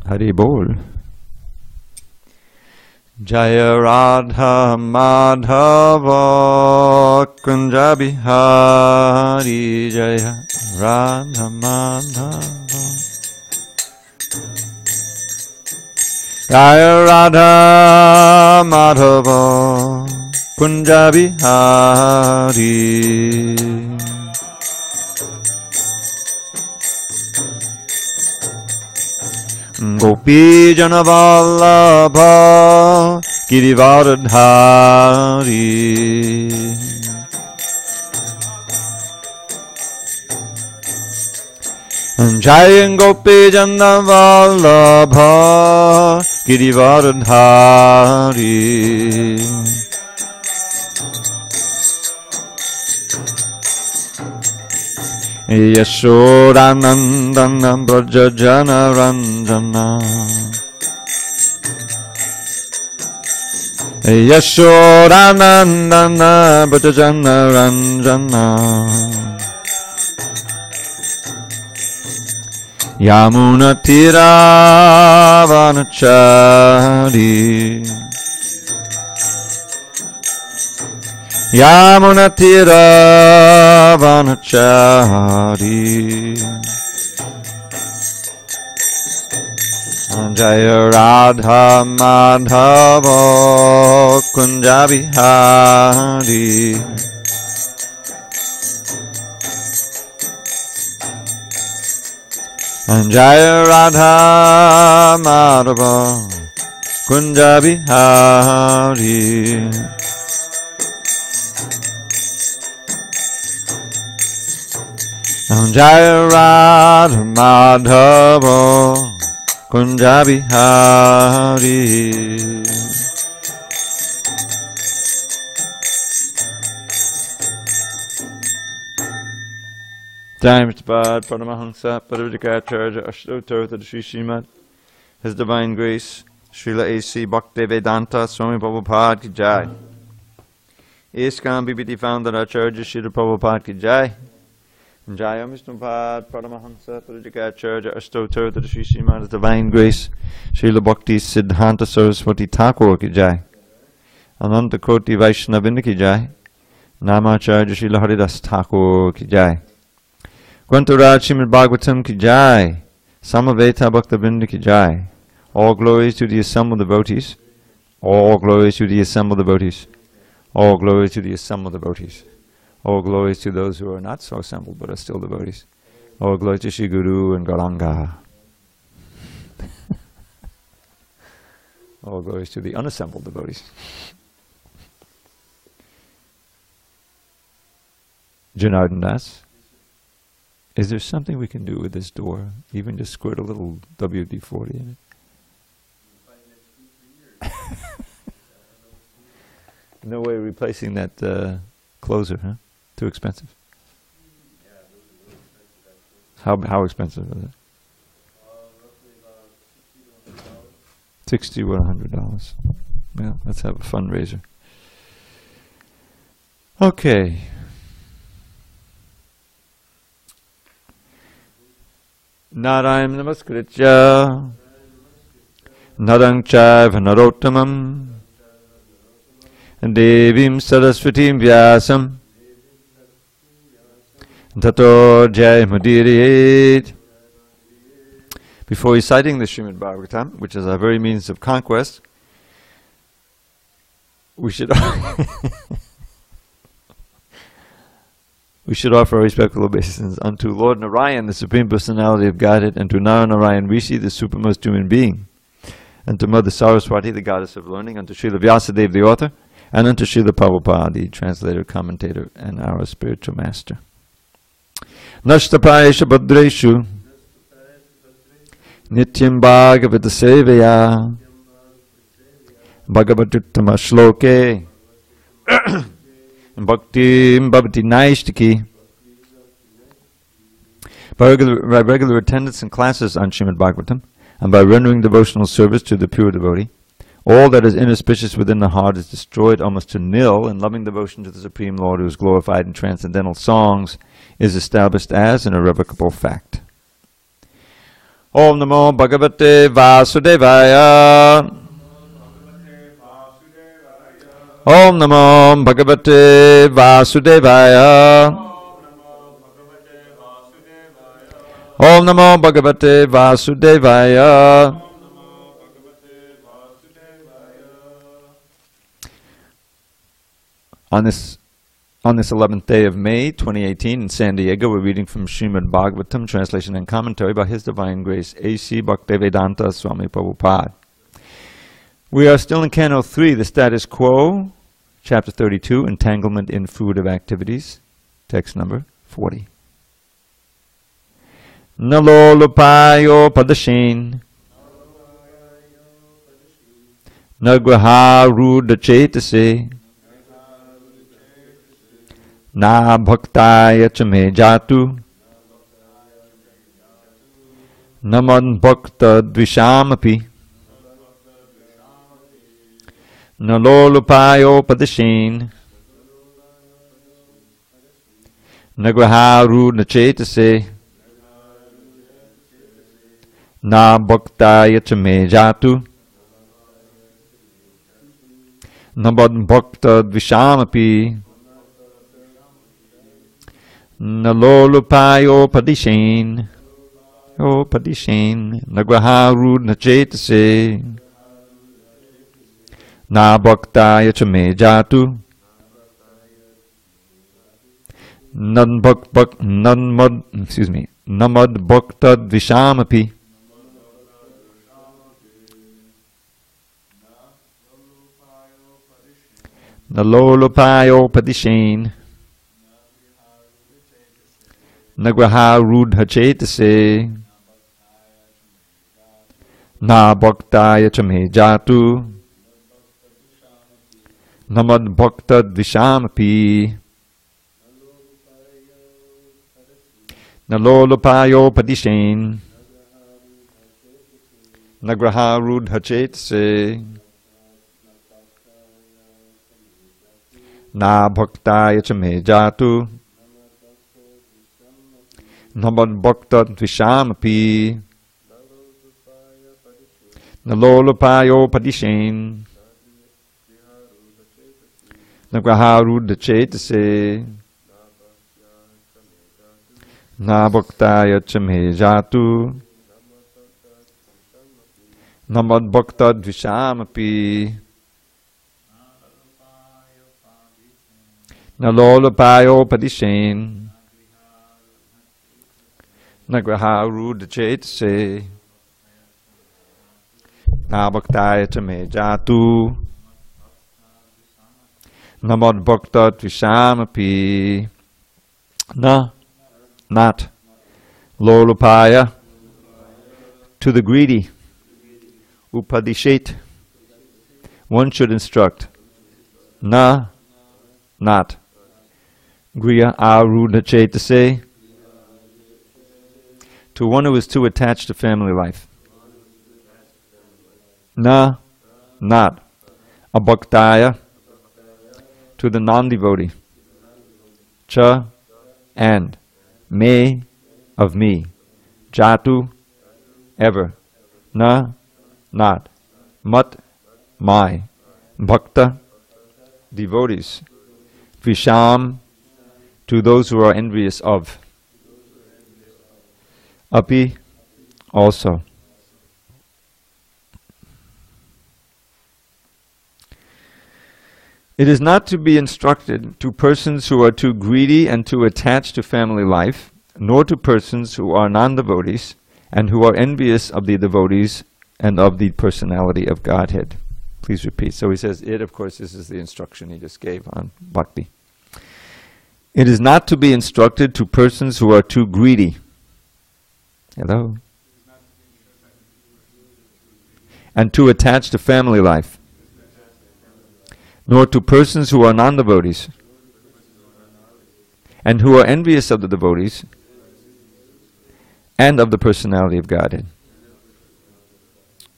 Hari Bol. Jaya Radha Madhava Kunja Bihari Jaya Radha Madhava Jaya Radha Madhava Kunja Bihari Gopi Janavallabha Girivardhari Jai Gopi Janavallabha Girivardhari Yashodanandana Brajajana Ranjana Yashodanandana Brajajana Ranjana Yamuna Tiravanachari Yamuna Tiravanachari Jaya Radha Madhava Kunja Bihari Jaya Radha Madhava Kunja Bihari Jaya Radha Madhava Kunja Bihari Jai Mr. Paramahansa Parivajikacharya Ashtotar to Sri Srimad His Divine Grace Srila A.C. Bhakti Vedanta Swami Prabhupada Ki Jai ISKCON BBT Founder Acharya Srila Prabhupada Ki Jai Jaya Vishnupad Paramahansa Parajikacharya Ashtotar to Sri Srimad His Divine Grace Srila Bhakti Siddhanta Saraswati Thakur Ki Jai Ananta Koti Vaishnavinda Ki Jai Namacharya Srila Haridas Thakur Ki Jai Grantaraj srimadbhagavatam Ki Jai Samaveta Bhaktavinda Ki Jai All glories to the assembled devotees All glories to the assembled devotees All glories to the assembled devotees All glories to those who are not so assembled but are still devotees. All glories to Shri Guru and Gauranga. All glories to the unassembled devotees. Janardhan Das, is there something we can do with this door? Even just squirt a little WD-40 in it? No way of replacing that closer, huh? Too expensive? How expensive is it? $60 to $100. Yeah, let's have a fundraiser. Okay. Narayam Namaskritya Narang Chaiva Narottamam Devim Saraswatim Vyasam Tato Jai Mudiriyet. Before reciting the Srimad Bhagavatam, which is our very means of conquest, we should we should offer our respectful obeisance unto Lord Narayan, the Supreme Personality of Godhead, and to Narayan Rishi, the supremest human being, and to Mother Saraswati, the goddess of learning, unto Srila Vyasadeva, the author, and unto Srila Prabhupada, the translator, commentator, and our spiritual master. Nashtapayesha Bhadreshu Nityam Bhagavata Sevaya Bhagavatuttama Shloke Bhaktim Bhavati Naishtiki. By regular attendance in classes on Srimad Bhagavatam, and by rendering devotional service to the pure devotee, all that is inauspicious within the heart is destroyed almost to nil, and loving devotion to the Supreme Lord, who is glorified in transcendental songs, is established as an irrevocable fact. Om Namo Bhagavate Vasudevaya. Om Namo Bhagavate Vasudevaya. Om Namo Bhagavate Vasudevaya. On this 11th day of May 2018 in SanDiego, we're reading from srimadbhagavatam, translation and commentary by His Divine Grace A.C. Bhaktivedanta Swami Prabhupada. We are still in Canto 3, the status quo, Chapter 32, Entanglement in Fruitive Activities, text number 40. Nalolupayo padashin Nagraharudachetase Na bhaktaya chame jatu Naman bhakta dvishamapi Nalolupayo padashin Nagraharudachetase Na bhaktaya chame jatu Namad bhakta dvishamapi Nalolupayo padishin O padishin Nagraharu nachetase Na bhaktaya chame jatu Namad bhakta dvishamapi Nalolupayo padishin Nagraharudhachetase Na bhaktaya chame jatu Namad bhakta dvishamapi Nalolupayo padishin Nagraharudhachetase Na bhaktaya chame jatu Namad bhakta dvishamapi Nalolupayo padishin Nagraharudachetase Na bhaktaya chame jatu Namad bhakta dvishamapi Nalolupayo padishin Nagraharudachetase Na bhaktaya chame jatu Namad bhakta dvishamapi Na, not Lolupaya, to the greedy. Upadishet, one should instruct. Na, not Griya arudachetase, to one who is too attached to family life. Na, not abhaktaya, to the non-devotee. Cha, and me, of me. Jatu, ever. Na, not mat, my. Bhakta, devotees. Visham, to those who are envious of. Api, also. It is not to be instructed to persons who are too greedy and too attached to family life, nor to persons who are non-devotees and who are envious of the devotees and of the personality of Godhead. Please repeat. So he says it, of course, this is the instruction he just gave on bhakti. It is not to be instructed to persons who are too greedy. Hello? And too attached to family life, nor to persons who are non-devotees and who are envious of the devotees and of the personality of Godhead.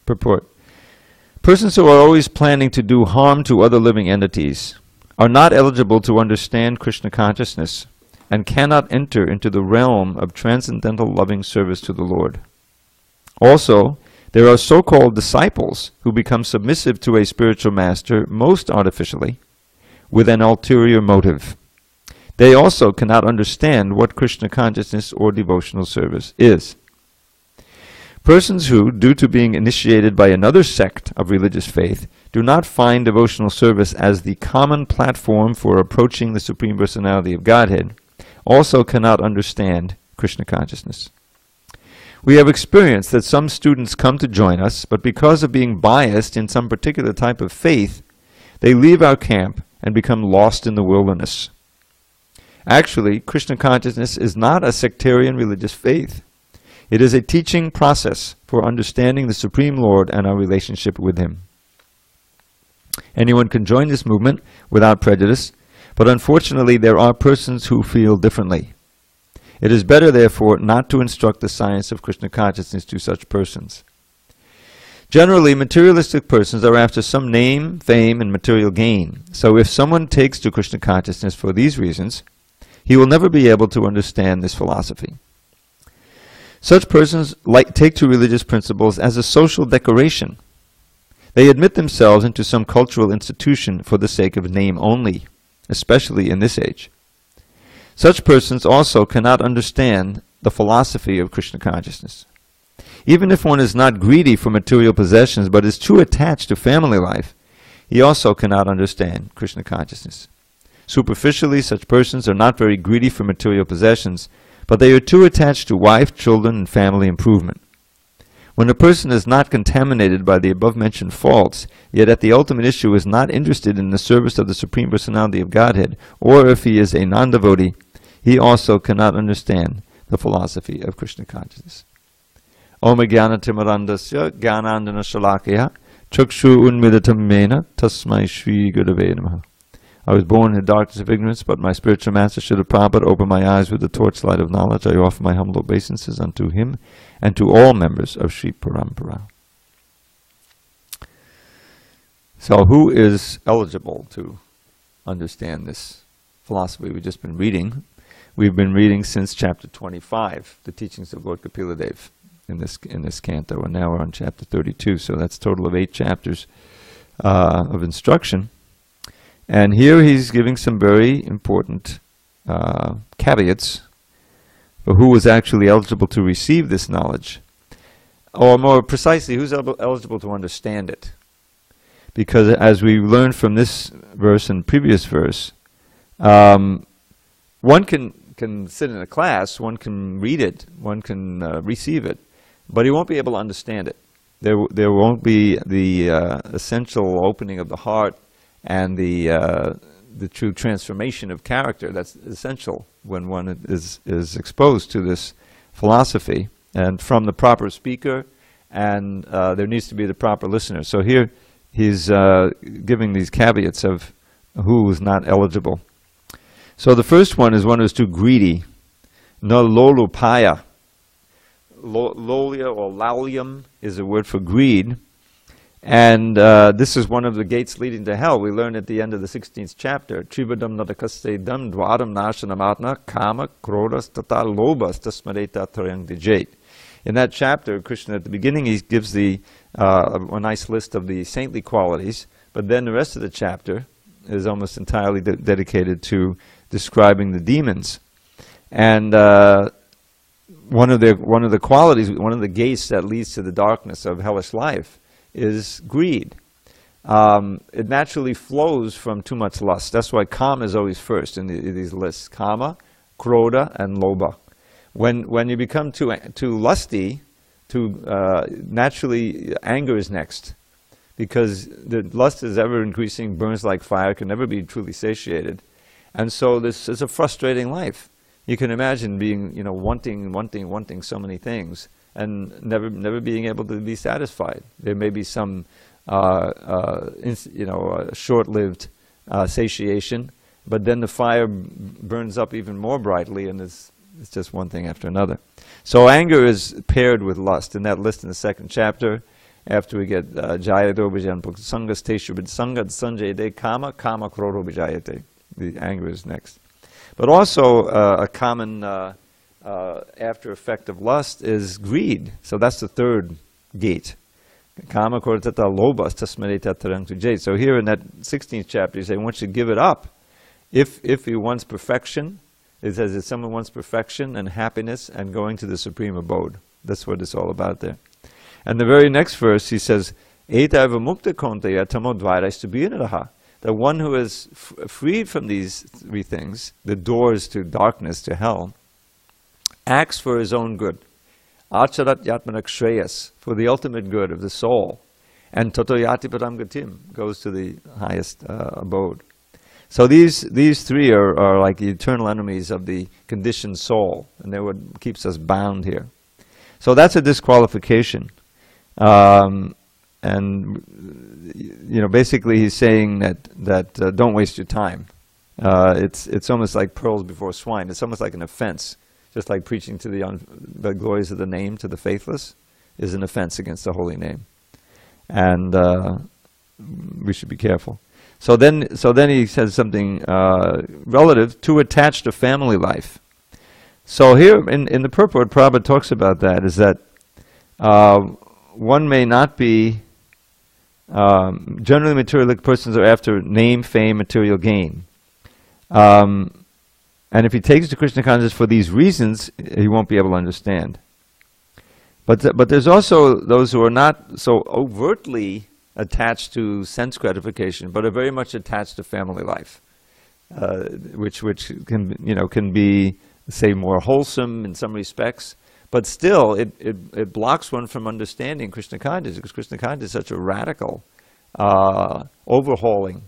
Purport. Persons who are always planning to do harm to other living entities are not eligible to understand Krishna consciousness and cannot enter into the realm of transcendental loving service to the Lord. Also, there are so-called disciples who become submissive to a spiritual master most artificially, with an ulterior motive. They also cannot understand what Krishna consciousness or devotional service is. Persons who, due to being initiated by another sect of religious faith, do not find devotional service as the common platform for approaching the Supreme Personality of Godhead, also cannot understand Krishna consciousness. We have experienced that some students come to join us, but because of being biased in some particular type of faith, they leave our camp and become lost in the wilderness. Actually, Krishna consciousness is not a sectarian religious faith. It is a teaching process for understanding the Supreme Lord and our relationship with Him. Anyone can join this movement without prejudice, but unfortunately there are persons who feel differently. It is better, therefore, not to instruct the science of Krishna consciousness to such persons. Generally, materialistic persons are after some name, fame, and material gain. So if someone takes to Krishna consciousness for these reasons, he will never be able to understand this philosophy. Such persons take to religious principles as a social decoration. They admit themselves into some cultural institution for the sake of name only, especially in this age. Such persons also cannot understand the philosophy of Krishna consciousness. Even if one is not greedy for material possessions but is too attached to family life, he also cannot understand Krishna consciousness. Superficially, such persons are not very greedy for material possessions, but they are too attached to wife, children, and family improvement. When a person is not contaminated by the above-mentioned faults, yet at the ultimate issue is not interested in the service of the Supreme Personality of Godhead, or if he is a non-devotee, he also cannot understand the philosophy of Krishna consciousness. Om Jnana Timarandasya Jnanandana Shalakaya Chakshu Unmidatam Mena Tasmai Shri Gurave Namaha. I was born in the darkness of ignorance, but my spiritual master Srila Prabhupada opened my eyes with the torchlight of knowledge. I offer my humble obeisances unto him and to all members of Sri Parampara. So who is eligible to understand this philosophy we've just been reading? We've been reading since chapter 25, the teachings of Lord Kapila Dev in this canto, and now we're on chapter 32, so that's a total of 8 chapters of instruction. And here he's giving some very important caveats for who is actually eligible to receive this knowledge, or more precisely, who's eligible to understand it. Because as we learned from this verse and previous verse, one can sit in a class, one can read it, one can receive it, but he won't be able to understand it. There won't be the essential opening of the heart and the true transformation of character that's essential when one is exposed to this philosophy, and from the proper speaker, and there needs to be the proper listener. So here he's giving these caveats of who is not eligible. So the first one is one who's too greedy. No lolupaya. Lolia or lalium is a word for greed. And this is one of the gates leading to hell. We learn at the end of the 16th chapter, Trivadam nadakaste dam dvaram nashanamatna kama krodas tata lobas tasmareta trayang dijait. In that chapter, Krishna at the beginning, he gives a nice list of the saintly qualities, but then the rest of the chapter is almost entirely dedicated to describing the demons. And one of the qualities, one of the gates that leads to the darkness of hellish life is greed. It naturally flows from too much lust. That's why kama is always first in these lists. Kama, krodha, and lobha. When you become too lusty, naturally anger is next. Because the lust is ever increasing, burns like fire, can never be truly satiated. And so this is a frustrating life. You can imagine being, wanting so many things and never being able to be satisfied. There may be some, short-lived satiation, but then the fire burns up even more brightly, and it's just one thing after another. So anger is paired with lust. In that list in the 2nd chapter, after we get Jayado Vijan Sangas Teshubid Sangad Sanjay De Kama Kroro Vijayate. The anger is next. But also a common after effect of lust is greed. So that's the third gate. Kama koratata lobas tasmarita tarang tujay. So here in that 16th chapter, he's saying, once you give it up, if he wants perfection, it says if someone wants perfection and happiness and going to the supreme abode. That's what it's all about there. And the very next verse, he says, Etaiva mukta kontaya tamodvairastubhinaraha. The one who is freed from these three things, the doors to darkness, to hell, acts for his own good. Acharat yatmanak shreyas, for the ultimate good of the soul. And totoyati param gatim, goes to the highest abode. So these three are like the eternal enemies of the conditioned soul, and they're what keeps us bound here. So that's a disqualification. And you know, basically he's saying that don't waste your time. It's almost like pearls before swine. It's almost like an offense. Just like preaching to the glories of the name to the faithless is an offense against the holy name. And we should be careful. So then he says something relative to attach to family life. So here in the purport, Prabhupada talks about that, is that one may not be, generally materialistic persons are after name, fame, material gain. And if he takes to Krishna consciousness for these reasons, he won't be able to understand. But there's also those who are not so overtly attached to sense gratification, but are very much attached to family life, which can be, say, more wholesome in some respects, but still it blocks one from understanding Krishna consciousness, because Krishna consciousness is such a radical overhauling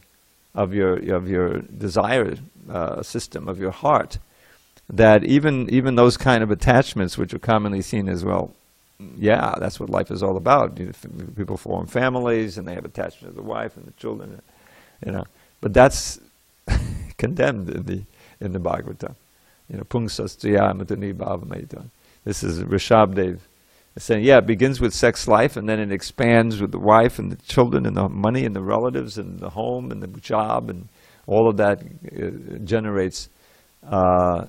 of your desire system, of your heart, that even those kind of attachments, which are commonly seen as, well, yeah, that's what life is all about. People form families and they have attachment to the wife and the children, But that's condemned in the Bhagavatam. Pungsastya matani bhavamaita. This is Rishabdev saying, yeah, it begins with sex life and then it expands with the wife and the children and the money and the relatives and the home and the job, and all of that generates janasya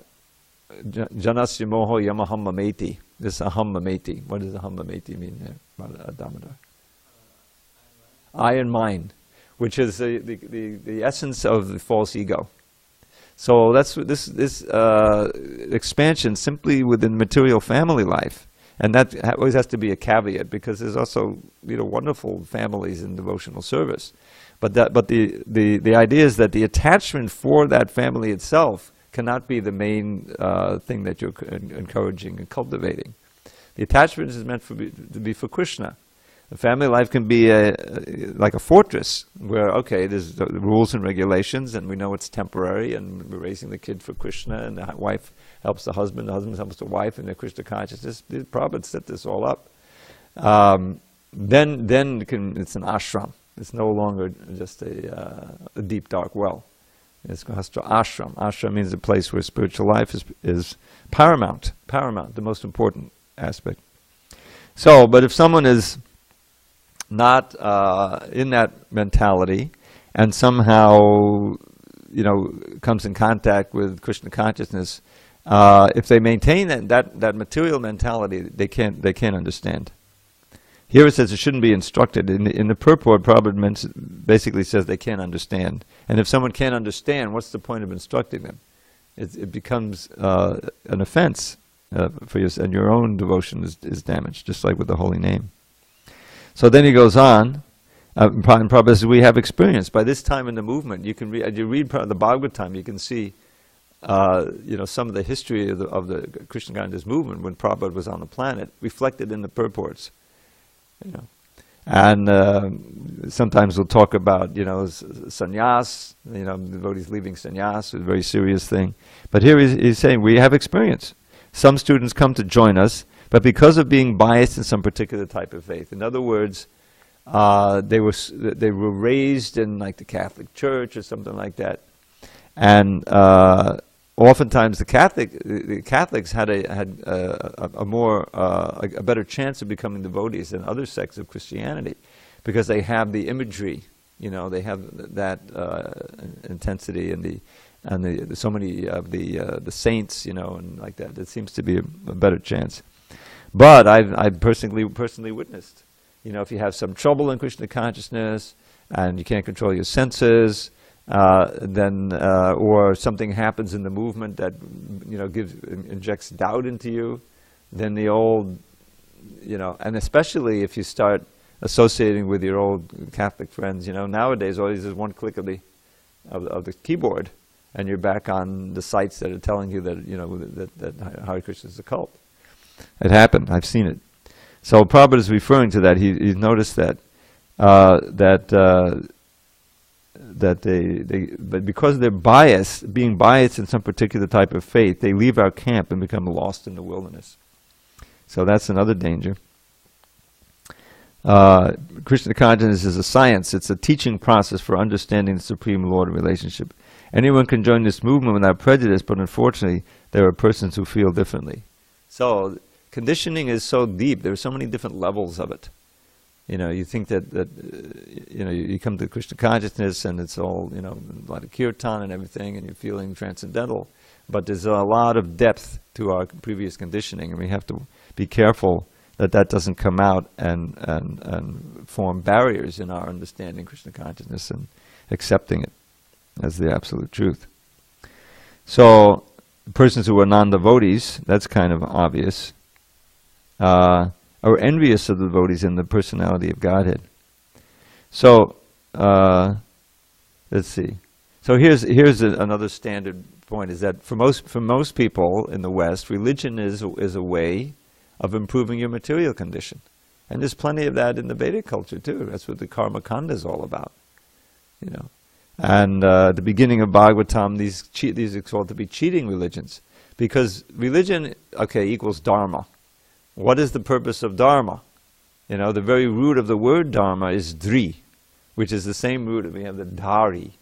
moho yamaham mameti. This aham mameti. What does aham mameti mean there, Damodar? I and mine, which is the essence of the false ego. So that's this expansion simply within material family life. And that always has to be a caveat, because there's also wonderful families in devotional service, but the idea is that the attachment for that family itself cannot be the main thing that you're encouraging and cultivating. The attachment is meant to be for Krishna. The family life can be like a fortress where, okay, there's the rules and regulations, and we know it's temporary, and we're raising the kid for Krishna, and the wife helps the husband helps the wife in their Krishna consciousness. Prabhupada set this all up. Then it's an ashram. It's no longer just a deep, dark well. It's ashram. Ashram means a place where spiritual life is paramount, the most important aspect. So, but if someone is not in that mentality and somehow comes in contact with Krishna consciousness, if they maintain that material mentality, they can't understand. Here it says it shouldn't be instructed. In the purport, Prabhupada basically says they can't understand. And if someone can't understand, what's the point of instructing them? It becomes an offense for you, and your own devotion is damaged, just like with the holy name. So then he goes on, and Prabhupada says, we have experience. By this time in the movement, you can as you read the Bhagavatam, you can see some of the history of the Krishna consciousness movement when Prabhupada was on the planet, reflected in the purports. And sometimes we'll talk about sannyas, devotees leaving sannyas, a very serious thing. But here he's saying we have experience. Some students come to join us, but because of being biased in some particular type of faith. In other words, they were raised in like the Catholic Church or something like that, and oftentimes the Catholics had a better chance of becoming devotees than other sects of Christianity, because they have the imagery, they have that intensity and and so many of the saints, and like that. It seems to be a better chance. But I've personally witnessed, if you have some trouble in Krishna consciousness and you can't control your senses, then or something happens in the movement that injects doubt into you, then the old, and especially if you start associating with your old Catholic friends, nowadays all is one click of the keyboard, and you're back on the sites that are telling you that that Hare Krishna is a cult. It happened. I've seen it. So Prabhupada is referring to that. He's noticed that but because they're being biased in some particular type of faith, they leave our camp and become lost in the wilderness. So that's another danger. Krishna consciousness is a science. It's a teaching process for understanding the Supreme Lord relationship. Anyone can join this movement without prejudice, but unfortunately, there are persons who feel differently. So conditioning is so deep. There are so many different levels of it. You think that you come to Krishna consciousness and it's all, a lot of kirtan and everything, and you're feeling transcendental. But there's a lot of depth to our previous conditioning, and we have to be careful that doesn't come out and form barriers in our understanding Krishna consciousness and accepting it as the absolute truth. So persons who are non-devotees, that's kind of obvious, are envious of the devotees in the personality of Godhead. So let's see. So here's another standard point: is that for most people in the West, religion is a way of improving your material condition, and there's plenty of that in the Vedic culture too. That's what the Karma Kanda is all about, And at the beginning of Bhagavatam, these are called to be cheating religions, because religion, equals dharma. What is the purpose of dharma? The very root of the word dharma is dri, which is the same root that we have the dari.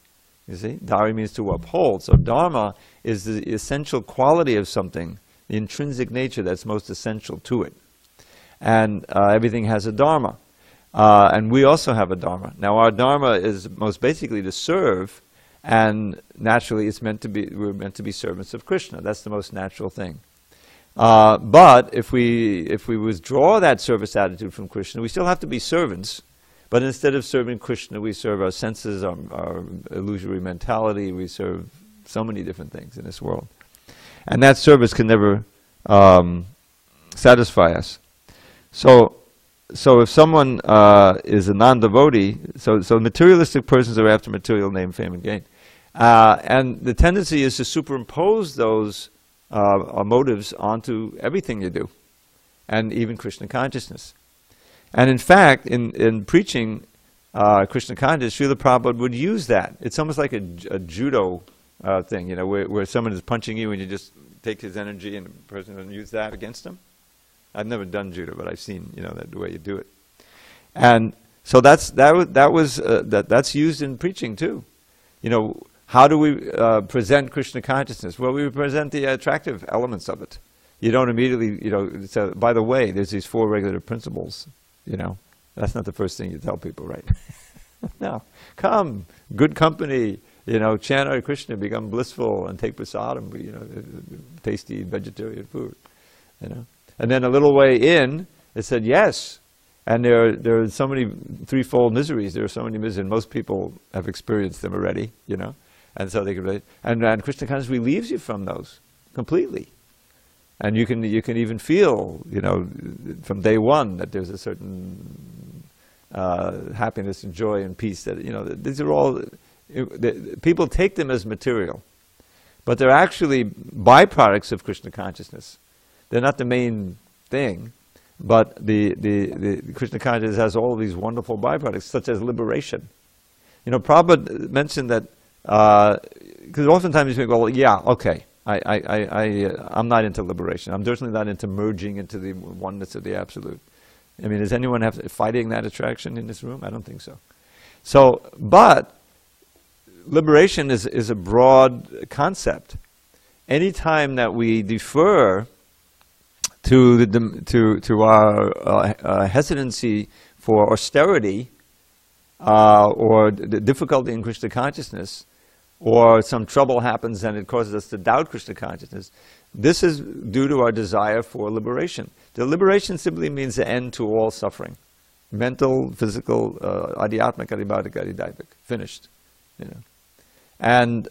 You see, dari means to uphold. So dharma is the essential quality of something, the intrinsic nature that's most essential to it. And everything has a dharma. And we also have a dharma. Now our dharma is most basically to serve, and naturally we're meant to be servants of Krishna. That's the most natural thing. But if we withdraw that service attitude from Krishna, we still have to be servants. But instead of serving Krishna, we serve our senses, our illusory mentality. We serve so many different things in this world. And that service can never satisfy us. So if someone is a non-devotee, so materialistic persons are after material name, fame, and gain. And the tendency is to superimpose those motives onto everything you do, and even Krishna consciousness. And in fact, in preaching Krishna consciousness, Srila Prabhupada would use that. It's almost like a judo thing, where someone is punching you and you just take his energy and the person will use that against him. I've never done judo, but I've seen the way you do it. And so that's used in preaching too. How do we present Krishna consciousness? Well, we present the attractive elements of it. You don't immediately, so by the way, there's these 4 regulative principles, That's not the first thing you tell people, right? No. Come, good company, chant Hare Krishna, become blissful, and take prasadam, tasty vegetarian food, And then a little way in, it said yes. And there are so many threefold miseries. There are so many miseries, and most people have experienced them already, And so they can relate. And Krishna consciousness relieves you from those completely. And you can even feel, from day one that there's a certain happiness and joy and peace that, these are all, people take them as material. But they're actually byproducts of Krishna consciousness. They're not the main thing, but the Krishna consciousness has all of these wonderful byproducts, such as liberation. Prabhupada mentioned that, because oftentimes you think, well, yeah, okay, I'm not into liberation. I'm certainly not into merging into the oneness of the Absolute. I mean, does anyone fighting that attraction in this room? I don't think so. But liberation is a broad concept. Any time that we defer to our hesitancy for austerity or the difficulty in Krishna consciousness, or some trouble happens and it causes us to doubt Krishna consciousness, this is due to our desire for liberation. The liberation simply means the end to all suffering. Mental, physical, adhyatmik, adhibhadik, adhidaivik. Finished. You know. And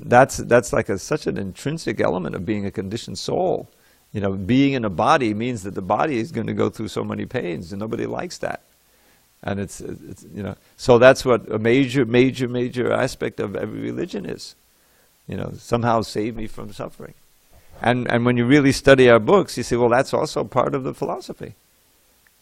that's like such an intrinsic element of being a conditioned soul. You know, being in a body means that the body is going to go through so many pains, and nobody likes that. And it's you know, so that's what a major aspect of every religion is. You know, somehow save me from suffering. And when you really study our books, you say, well, that's also part of the philosophy.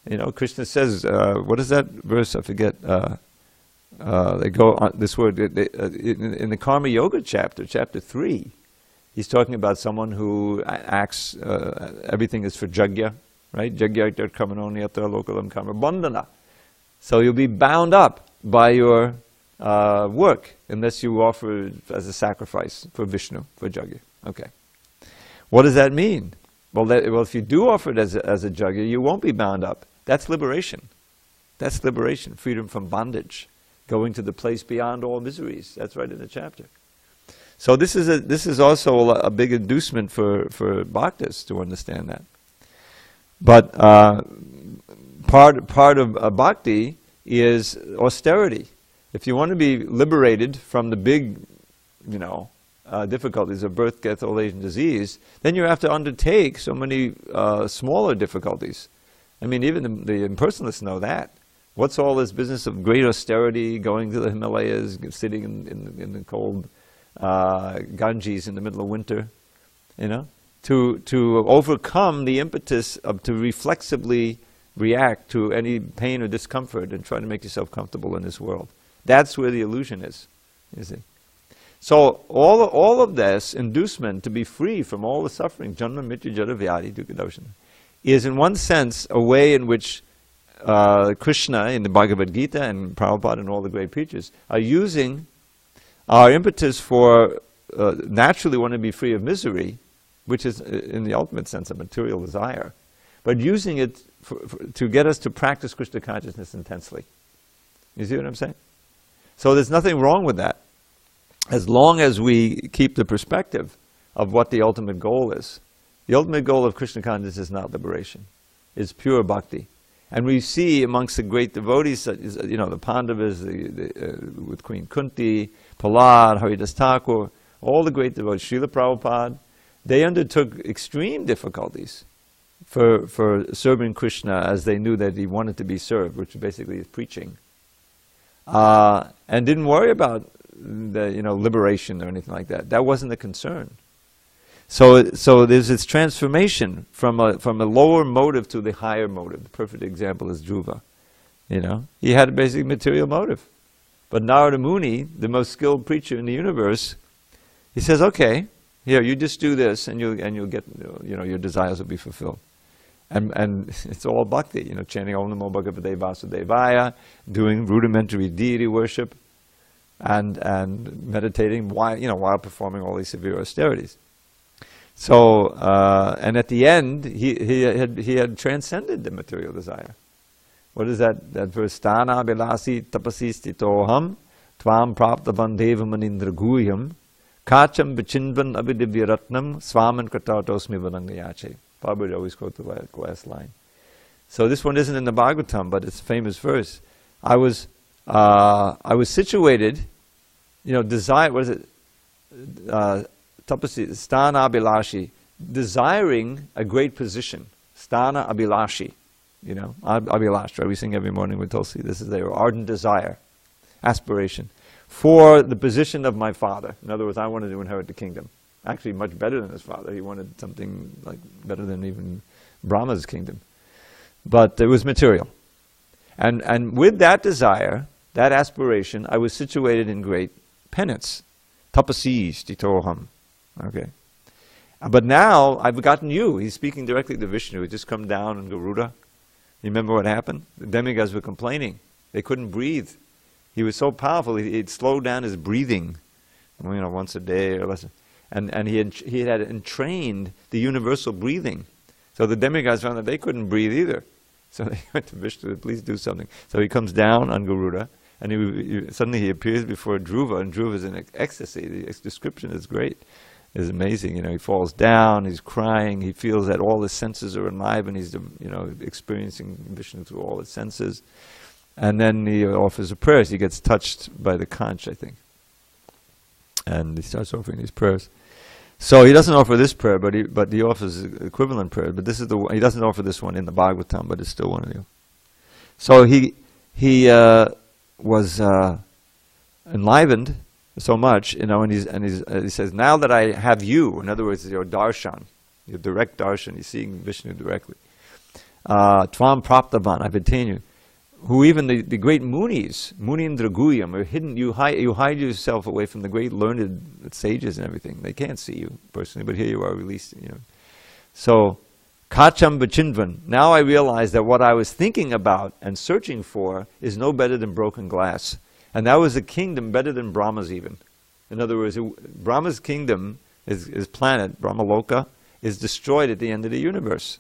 You know, Krishna says, what is that verse? I forget. They go on this word in the Karma Yoga chapter 3. He's talking about someone who acts. Everything is for jagya, right? Jagya karmanonyatra lokalam karma bandhana. So you'll be bound up by your work unless you offer it as a sacrifice for Vishnu, for jagya. Okay. What does that mean? Well, if you do offer it as a jagya, you won't be bound up. That's liberation. That's liberation, freedom from bondage, going to the place beyond all miseries. That's right in the chapter. So this is also a big inducement for bhaktas to understand that. But part of bhakti is austerity. If you want to be liberated from the big, you know, difficulties of birth, death, old age, and disease, then you have to undertake so many smaller difficulties. I mean, even the impersonalists know that. What's all this business of great austerity, going to the Himalayas, sitting in the cold Ganges in the middle of winter, you know, to overcome the impetus to reflexively react to any pain or discomfort and try to make yourself comfortable in this world. That's where the illusion is, you see. So all of this inducement to be free from all the suffering, janma, mrityu, jara, vyadhi, dukkha, darsana, is in one sense a way in which Krishna in the Bhagavad Gita and Prabhupada and all the great preachers are using our impetus for naturally want to be free of misery, which is in the ultimate sense a material desire, but using it to get us to practice Krishna consciousness intensely. You see what I'm saying? So there's nothing wrong with that, as long as we keep the perspective of what the ultimate goal is. The ultimate goal of Krishna consciousness is not liberation. It's pure bhakti. And we see amongst the great devotees, you know, the Pandavas, with Queen Kunti, Prahlad, Haridas Thakur, all the great devotees, Srila Prabhupada, they undertook extreme difficulties for serving Krishna as they knew that he wanted to be served, which basically is preaching. And didn't worry about the, you know, liberation or anything like that. That wasn't the concern. So there's this transformation from a lower motive to the higher motive. The perfect example is Dhruva. You know, he had a basic material motive, but Narada Muni, the most skilled preacher in the universe, he says, "Okay, here you just do this, and you'll get, you know, your desires will be fulfilled." And it's all bhakti, you know, chanting Om Namo Bhagavate Vasudevaya, doing rudimentary deity worship, and meditating while performing all these severe austerities. So, and at the end, he had transcended the material desire. What is that verse? Stana bilasi tapasistitoham tvam prapta bandeva manindra guyam kacham bichinvan abhidivyaratnam swaman kratatosmi vanangayache. Prabhu would always quote the last line. So this one isn't in the Bhagavatam, but it's a famous verse. I was situated, you know, desire, what is it? Tapasi, Stana Abhilashi, desiring a great position. Stana Abhilashi, you know, Abhilash, right? We sing every morning with Tulsi. This is their ardent desire, aspiration, for the position of my father. In other words, I wanted to inherit the kingdom. Actually, much better than his father. He wanted something like better than even Brahma's kingdom. But it was material. And with that desire, that aspiration, I was situated in great penance. Tapasis titoham. Okay. But now I've gotten you. He's speaking directly to Vishnu. He just come down in Garuda. You remember what happened? The demigods were complaining. They couldn't breathe. He was so powerful, he'd slowed down his breathing, you know, once a day or less. And he had entrained the universal breathing. So the demigods found that they couldn't breathe either. So they went to Vishnu, please do something. So he comes down on Garuda, and suddenly he appears before Dhruva, and Dhruva's in ecstasy. The description is great. Is amazing. He falls down, he's crying, he feels that all his senses are alive, and he's experiencing Vishnu through all his senses. And then he offers a prayer. He gets touched by the conch, I think. And he starts offering these prayers. So he doesn't offer this prayer, but he offers equivalent prayer. But this is he doesn't offer this one in the Bhagavatam, but it's still one of them. So he was enlivened so much, and he says, now that I have you, in other words, your darshan, your direct darshan, he's seeing Vishnu directly. Tvam praptavan, I've attained you. Who even the great munis, Munindra Guyam, are hidden. You hide yourself away from the great learned sages and everything. They can't see you personally, but here you are released. So, Kacham Bachindvan. Now I realize that what I was thinking about and searching for is no better than broken glass. And that was a kingdom better than Brahma's even. In other words, Brahma's kingdom, his planet, Brahmaloka, is destroyed at the end of the universe.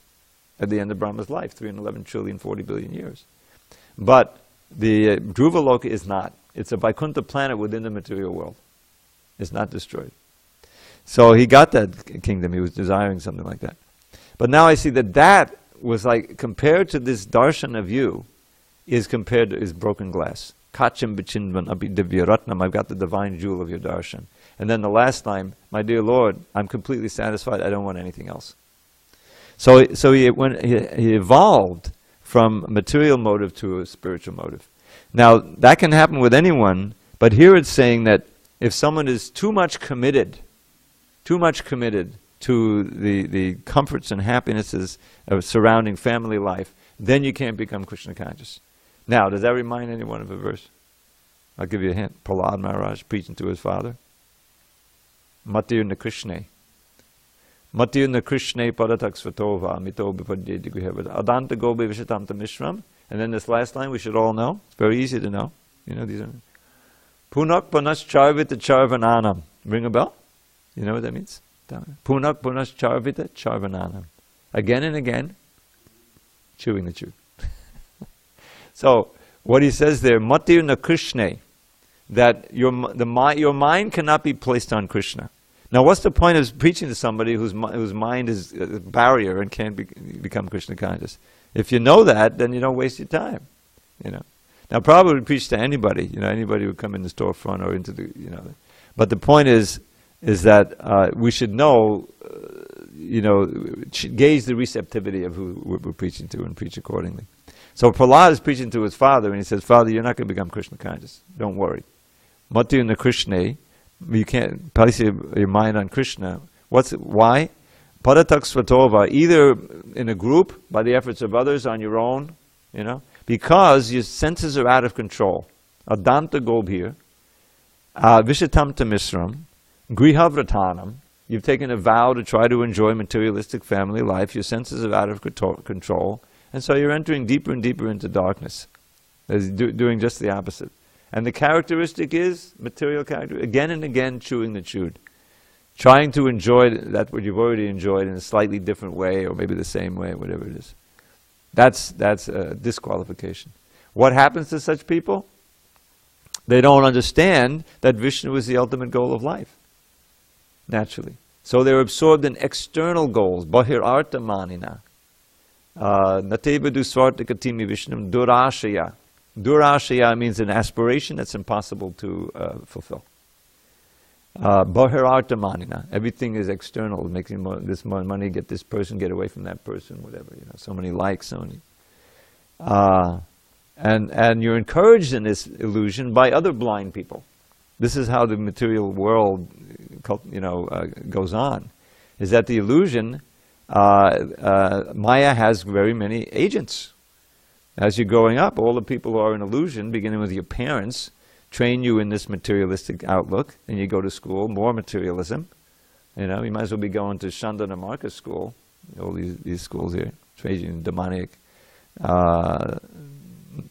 At the end of Brahma's life, 311 trillion, 40 billion years. But the Dhruva Loka is not. It's a Vaikuntha planet within the material world. It's not destroyed. So he got that kingdom. He was desiring something like that. But now I see that was like, compared to this darshan of you, is compared to is broken glass. Kacham Bachindvan Abhi Divya Ratnam, I've got the divine jewel of your darshan. And then the last line, my dear Lord, I'm completely satisfied, I don't want anything else. So he evolved from a material motive to a spiritual motive. Now, that can happen with anyone, but here it's saying that if someone is too much committed to the comforts and happinesses of surrounding family life, then you can't become Krishna conscious. Now, does that remind anyone of a verse? I'll give you a hint. Prahlad Maharaj preaching to his father. Matyurna Krishne. Matyurna Krishne Padatak Svatova Mito Bipadye Digrihevad Adanta Gobe Vishatamta Mishram. And then this last line we should all know. It's very easy to know. These are Punak Panas Charvita Charvananam. Ring a bell? You know what that means? Punak Panas Charvita Charvananam. Again and again, chewing the chew. So, what he says there, Matyurna Krishne, that your mind cannot be placed on Krishna. Now, what's the point of preaching to somebody whose mind is a barrier and can't become Krishna conscious? If you know that, then you don't waste your time. Now, Prabhu would preach to anybody. Anybody would come in the storefront or into the. But the point is that we should know. Gauge the receptivity of who we're preaching to and preach accordingly. So Prahlad is preaching to his father, and he says, Father, you're not going to become Krishna conscious. Don't worry. Matyurna Krishne, you can't place your mind on Krishna. Why? Padatak Svatova, either in a group, by the efforts of others, on your own, because your senses are out of control. Adanta Gobhir, Vishatamta Misram, Grihavratanam, you've taken a vow to try to enjoy materialistic family life, your senses are out of control, and so you're entering deeper and deeper into darkness, doing just the opposite. And the characteristic is, material character, again and again chewing the chewed. Trying to enjoy that what you've already enjoyed in a slightly different way, or maybe the same way, whatever it is. That's a disqualification. What happens to such people? They don't understand that Vishnu is the ultimate goal of life. Naturally. So they're absorbed in external goals. Bahir arta manina. Nateva dusvarta katimi Vishnum durashaya. Durashaya means an aspiration that's impossible to fulfill. Bahir arta manina. Everything is external, making this money, get this person, get away from that person, whatever. So many likes, so many. And you're encouraged in this illusion by other blind people. This is how the material world, goes on. Is that the illusion? Maya has very many agents. As you're growing up, all the people who are in illusion, beginning with your parents, train you in this materialistic outlook, and you go to school, more materialism. You might as well be going to Chandana Marcus school, all these schools here, trading demonic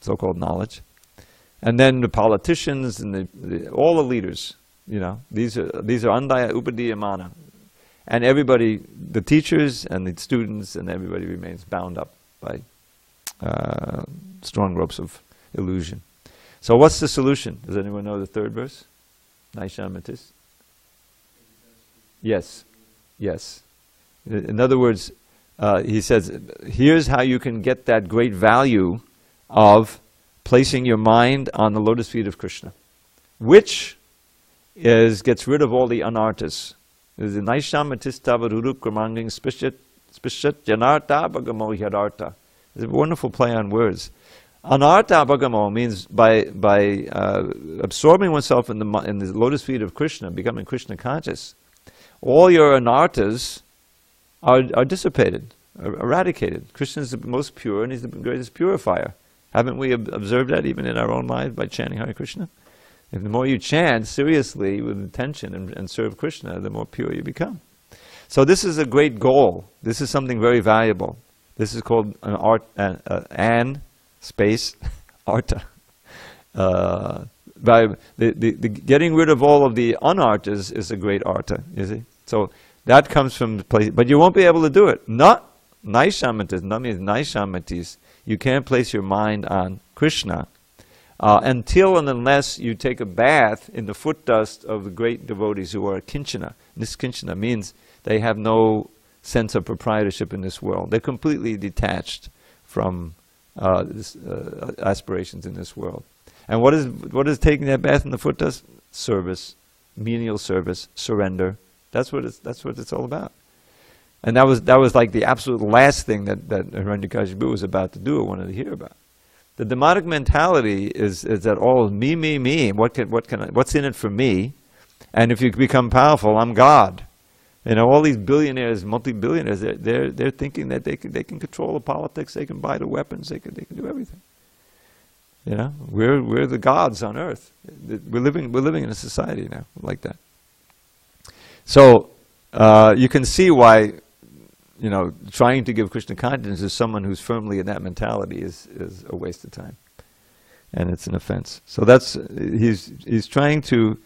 so-called knowledge. And then the politicians and all the leaders, these are andaya upadiyamana. And everybody, the teachers and the students and everybody remains bound up by strong ropes of illusion. So what's the solution? Does anyone know the third verse? Naishamatis? Yes. Yes. In other words, he says, here's how you can get that great value of placing your mind on the lotus feet of Krishna, which gets rid of all the anartas. There's a Naishamatis-tava-rurup kramanging spishit janarta bhagamo hyararta. It's a wonderful play on words. Anarta bhagamo means by absorbing oneself in the lotus feet of Krishna, becoming Krishna conscious, all your anartas are dissipated, eradicated. Krishna is the most pure and he's the greatest purifier. Haven't we observed that even in our own lives by chanting Hare Krishna? If the more you chant seriously with intention and serve Krishna, the more pure you become. So this is a great goal. This is something very valuable. This is called an art, space, arta. By the getting rid of all of the unartas is a great arta, you see? So that comes from the place, but you won't be able to do it. Not naishamatis, not means naishamatis. You can't place your mind on Krishna until and unless you take a bath in the foot dust of the great devotees who are kinchana. Niskinchana means they have no sense of proprietorship in this world. They're completely detached from aspirations in this world. And what is taking that bath in the foot dust? Service, menial service, surrender. That's what it's all about. And that was like the absolute last thing that Hiranyakashipu was about to do or wanted to hear about. The demonic mentality is that all me. What's in it for me? And if you become powerful, I'm God. You know, all these billionaires, multi-billionaires, they're thinking that they can control the politics, they can buy the weapons, they can do everything. You know, we're the gods on earth. We're living in a society now like that. So you can see why, you know, trying to give Krishna consciousness to someone who's firmly in that mentality is a waste of time, and it's an offense. So that's he's trying to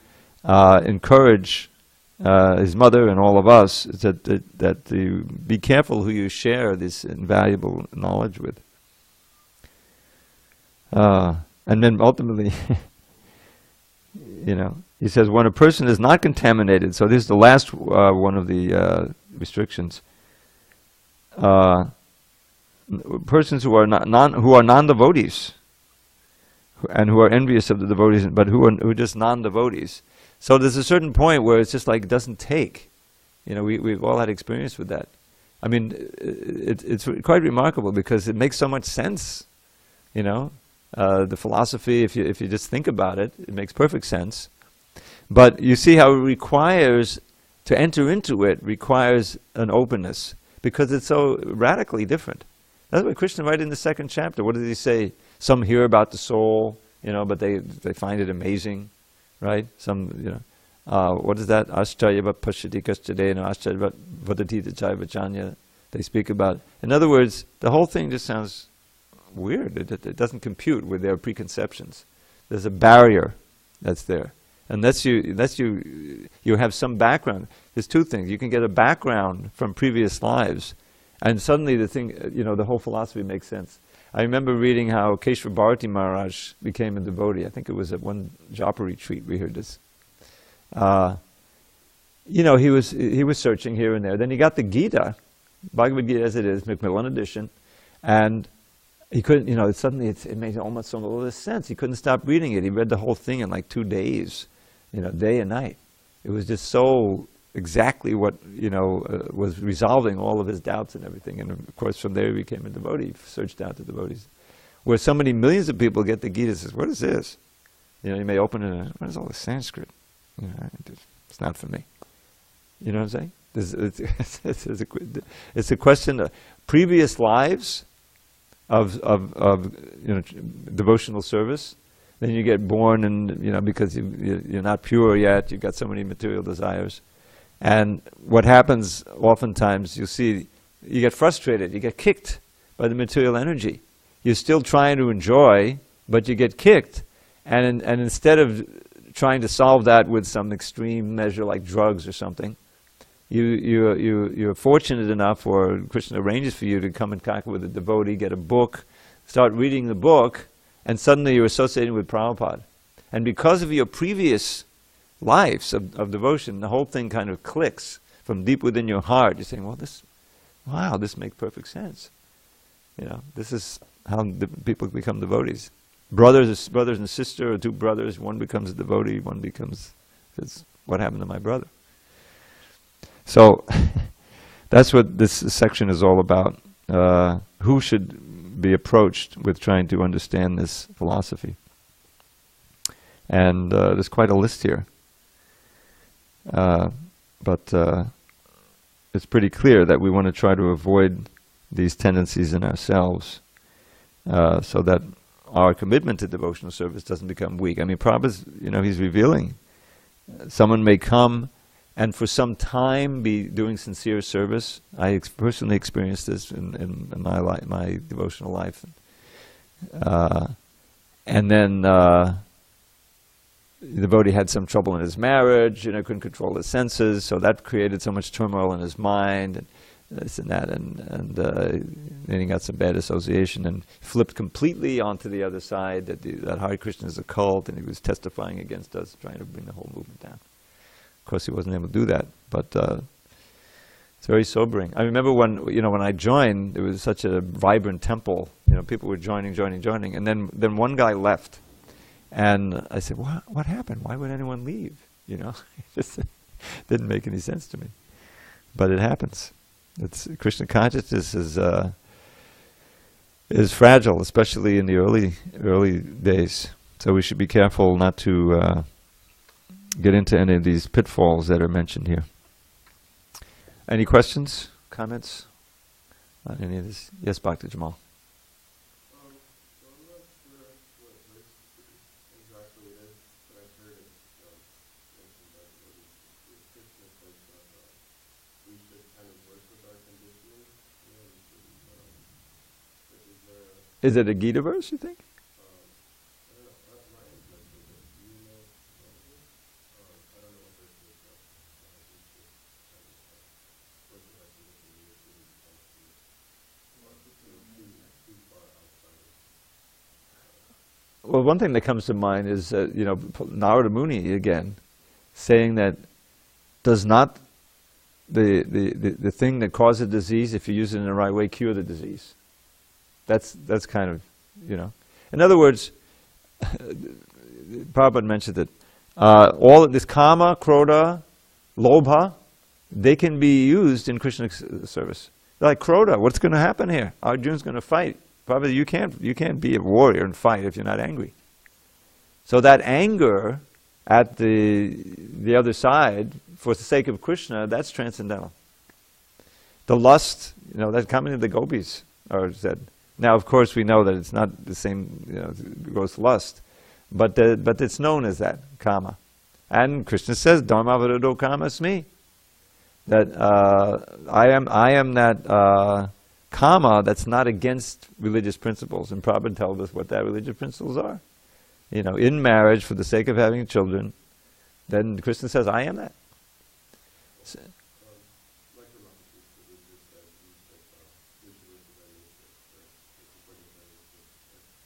encourage his mother and all of us that to be careful who you share this invaluable knowledge with. And then ultimately, you know, he says when a person is not contaminated, so this is the last one of the restrictions. Persons who are non-devotees and who are envious of the devotees, but who are just non-devotees. So there's a certain point where it's just like it doesn't take. You know, we've all had experience with that. I mean, it's quite remarkable because it makes so much sense. You know, the philosophy, if you just think about it, it makes perfect sense. But you see how it requires, to enter into it, requires an openness because it's so radically different. That's what Krishna writes in the second chapter. What does he say? Some hear about the soul, you know, but they find it amazing, right? Some, you know, what is that? Ascharya va pashyati kaschadena, ascharya va vadati tachaya vachanya. They speak about. In other words, the whole thing just sounds weird. It doesn't compute with their preconceptions. There's a barrier that's there. Unless you have some background. There's two things. You can get a background from previous lives, and suddenly the thing, you know, the whole philosophy makes sense. I remember reading how Keshava Bharati Maharaj became a devotee. I think it was at one japa retreat we heard this. You know, he was searching here and there. Then he got the Gita, Bhagavad Gita as it is, Macmillan edition, and he couldn't, you know, suddenly it made almost some little sense. He couldn't stop reading it. He read the whole thing in like 2 days, you know, day and night. It was just so exactly what, you know, was resolving all of his doubts and everything. And of course, from there he became a devotee, searched out the devotees. Where so many millions of people get the Gita, says, what is this? You know, you may open it, what is all this Sanskrit? You know, it's not for me. You know what I'm saying? It's a question of previous lives of you know, devotional service. Then you get born, and you know, because you're not pure yet, you've got so many material desires. And what happens oftentimes, you see, you get frustrated, you get kicked by the material energy. You're still trying to enjoy, but you get kicked. And instead of trying to solve that with some extreme measure like drugs or something, you're fortunate enough, or Krishna arranges for you to come in contact with a devotee, get a book, start reading the book, and suddenly you're associating with Prabhupada. And because of your previous lives of devotion, the whole thing kind of clicks from deep within your heart. You're saying, well, this makes perfect sense. This is how people become devotees. Brothers and sisters, or two brothers, one becomes a devotee, one becomes, it's what happened to my brother. So, that's what this section is all about. Who should be approached with trying to understand this philosophy. And there's quite a list here. But it's pretty clear that we want to try to avoid these tendencies in ourselves so that our commitment to devotional service doesn't become weak. I mean, Prabhupada's, he's revealing. Someone may come and for some time be doing sincere service. I personally experienced this in my life, my devotional life. And then the devotee had some trouble in his marriage, couldn't control his senses, so that created so much turmoil in his mind, and this and that, and then he got some bad association and flipped completely onto the other side, that Hare Krishna is a cult, and he was testifying against us, trying to bring the whole movement down. Of course, he wasn't able to do that, but it's very sobering. I remember when I joined, there was such a vibrant temple. People were joining, and then one guy left, and I said, "What happened? Why would anyone leave?" It just didn't make any sense to me, but it happens. Krishna consciousness is fragile, especially in the early days. So we should be careful not to get into any of these pitfalls that are mentioned here. Any questions, comments on any of this? Yes, Bhakti Jamal. So I'm not sure what verse exactly it is, but I've heard it mentioned that Krishna says that we should kind of work with our conditioning. Is it a Gita verse, you think? I don't know. Ryan mentioned it. Do you know? I don't know what verse it is. Work with our conditioning. Too far outside. Well, one thing that comes to mind is, Narada Muni again, saying that does not the thing that causes disease, if you use it in the right way, cure the disease. That's kind of, In other words, Prabhupada mentioned that all of this kama, krodha, lobha, they can be used in Krishna service. Like krodha, what's going to happen here? Arjuna's going to fight. Prabhupada, you can't be a warrior and fight if you're not angry. So that anger at the other side, for the sake of Krishna, that's transcendental. The lust, that's coming to the gopis are said. Now, of course, we know that it's not the same, gross lust, but it's known as that, kama. And Krishna says, dharma viruddho kamasmi, that I am that kama that's not against religious principles. And Prabhupada tells us what that religious principles are. In marriage, for the sake of having children, then Krishna says, I am that. So,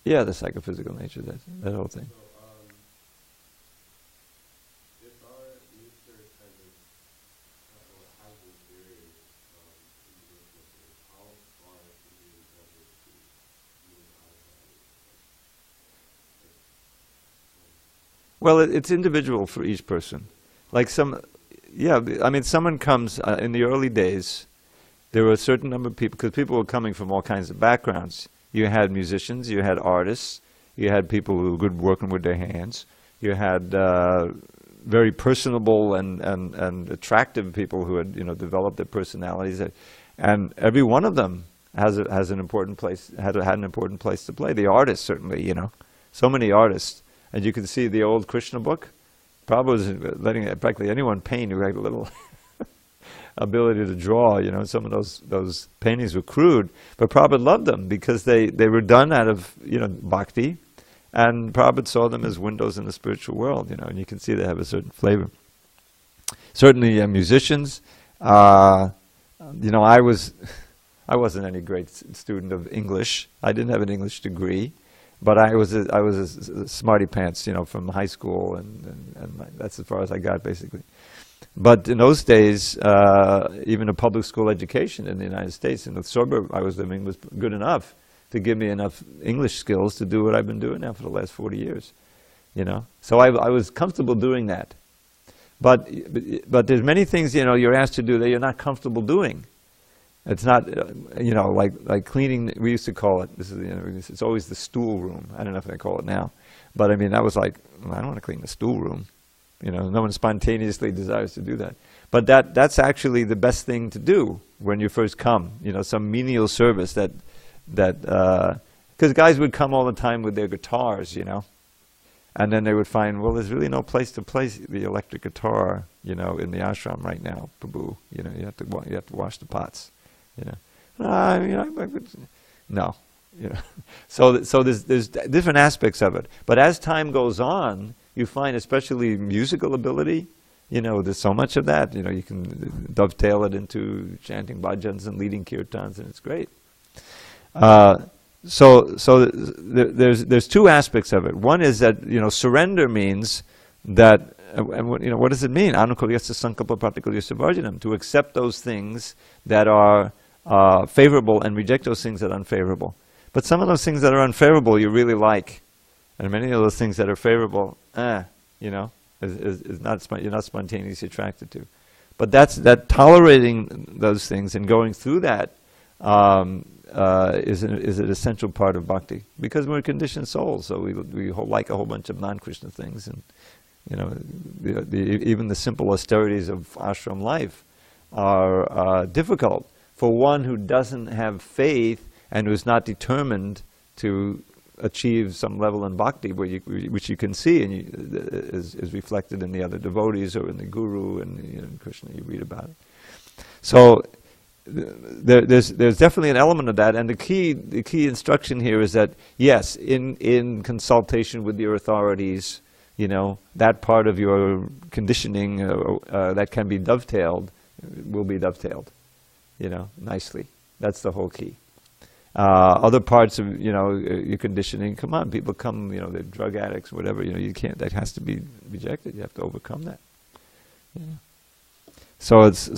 yeah, the psychophysical nature, that whole thing. So, if our nature kind of has this barrier how far can we endeavor to move out of that? Well, it's individual for each person. Like someone comes, in the early days, there were a certain number of people, because people were coming from all kinds of backgrounds. You had musicians, you had artists, you had people who were good working with their hands, you had very personable and attractive people who had developed their personalities, and every one of them has an important place, had an important place to play. The artists certainly, so many artists, and you can see the old Krishna book. Prabhupada was letting practically anyone paint who had a little ability to draw. Some of those paintings were crude, but Prabhupada loved them because they were done out of bhakti, and Prabhupada saw them as windows in the spiritual world. And you can see they have a certain flavor. Certainly, musicians. I wasn't any great student of English. I didn't have an English degree, But I was a smarty pants, you know, from high school, and that's as far as I got, basically. But in those days, even a public school education in the United States, in the suburb I was living, was good enough to give me enough English skills to do what I've been doing now for the last 40 years, you know. So I was comfortable doing that. But there's many things, you know, you're asked to do that you're not comfortable doing. It's not, you know, like cleaning. We used to call it. This is, you know, it's always the stool room. I don't know if they call it now, but I mean, that was like, well, I don't want to clean the stool room. You know, no one spontaneously desires to do that. But that's actually the best thing to do when you first come. You know, some menial service because guys would come all the time with their guitars, you know, and then they would find, well, there's really no place to place the electric guitar, you know, in the ashram right now, Prabhu. You know, you have to wash the pots. You know, you know, no, you know. So there's different aspects of it. But as time goes on, you find, especially musical ability, you know, there's so much of that. You know, you can dovetail it into chanting bhajans and leading kirtans, and it's great. So there's two aspects of it. One is that, you know, surrender means that, and you know, what does it mean? Anukulyasya sankalpa pratikulyasya varjanam, to accept those things that are favorable and reject those things that are unfavorable. But some of those things that are unfavorable you really like, and many of those things that are favorable, you know, is not you're not spontaneously attracted to. But that tolerating those things and going through that is an essential part of bhakti, because we're conditioned souls, so we like a whole bunch of non-Krishna things, and you know, even the simple austerities of ashram life are difficult for one who doesn't have faith and who's not determined to achieve some level in bhakti, which you can see and is reflected in the other devotees or in the guru and, you know, in Krishna. You read about it. So there's definitely an element of that, and the key instruction here is that yes, in consultation with your authorities, you know, that part of your conditioning that can be dovetailed will be dovetailed, you know, nicely. That's the whole key. Other parts of, you know, your conditioning, come on, people come, you know, they're drug addicts, whatever, you know, you can't, that has to be rejected. You have to overcome that. Yeah. So it's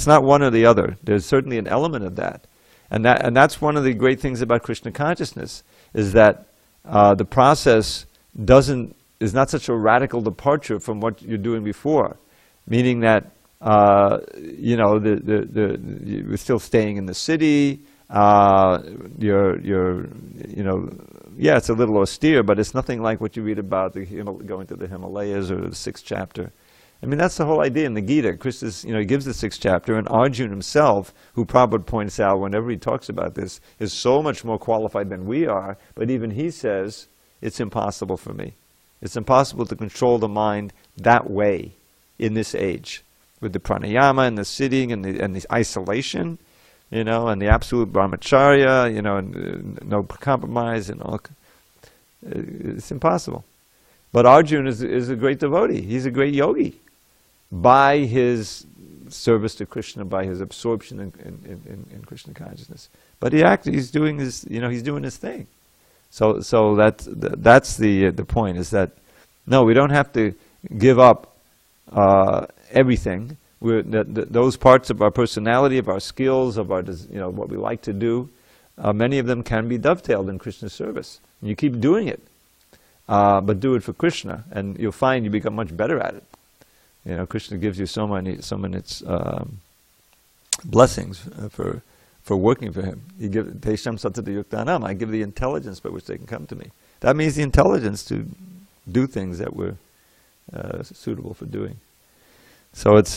not one or the other. There's certainly an element of that, and that's one of the great things about Krishna consciousness, is that the process is not such a radical departure from what you're doing before, meaning that you know, you're still staying in the city. You're you know, yeah, it's a little austere, but it's nothing like what you read about going to the Himalayas or the 6th chapter. I mean, that's the whole idea in the Gita. Krishna's, you know, he gives the 6th chapter, and Arjuna himself, who Prabhupada points out whenever he talks about this, is so much more qualified than we are, but even he says, it's impossible for me. It's impossible to control the mind that way in this age, with the pranayama and the sitting and the isolation, you know, and the absolute brahmacharya, you know, and no compromise and all. It's impossible. But Arjuna is a great devotee. He's a great yogi by his service to Krishna, by his absorption in Krishna consciousness. But he's doing his, you know, he's doing his thing. So that's the point, is that no, we don't have to give up everything. Those parts of our personality, of our skills, of our, you know, what we like to do, many of them can be dovetailed in Krishna's service. And you keep doing it, but do it for Krishna, and you'll find you become much better at it. You know, Krishna gives you so many blessings for working for him. You give Tesham Satata Yuktanam. I give the intelligence by which they can come to me. That means the intelligence to do things that were suitable for doing. So this